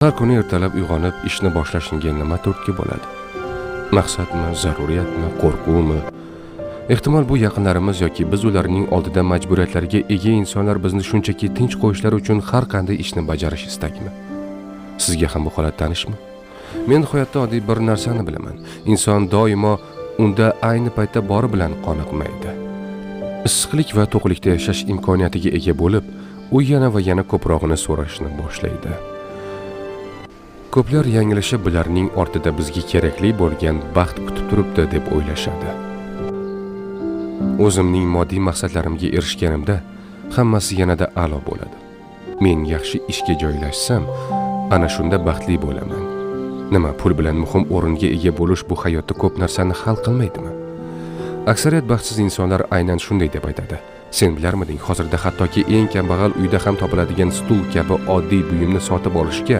Har kuni ertalab uyg'onib ishni boshlashingga nima turtki bo'ladi? Maqsadmi, zaruriyatmi, qo'rquvmi? Ehtimol bu yaqinlarimiz yoki biz ularning oldida majburiyatlariga ega insonlar bizni shunchaki tinch qo'yishlari uchun har qanday ishni bajarish istagimi? Sizga ham bu holat tanishmi? Men hayotda oddiy bir narsani bilaman. Inson doimo unda ayni paytda bori bilan qoniqmaydi. Issiqlik va to'qlikda yashash imkoniyatiga ega bo'lib, u yana va yana ko'prog'ini so'rashni boshlaydi. Ko'plar yanglishib bularning ortida bizga kerakli bo'lgan baxt kutib turibdi deb o'ylashadi. O'zimning moddiy maqsadlarimga erishganimda hammasi yanada a'lo bo'ladi. Men yaxshi ishga joylashsam, ana shunda baxtli bo'laman. Nima, pul bilan muhim o'ringa ega bo'lish bu hayotda ko'p narsani hal qilmaydimi? Aksariyat baxtsiz insonlar aynan shunday deb aytadi. Sen bilarmiding, hozirda hattoki eng kambag'al uyda ham topiladigan stul kabi oddiy buyumni sotib olishga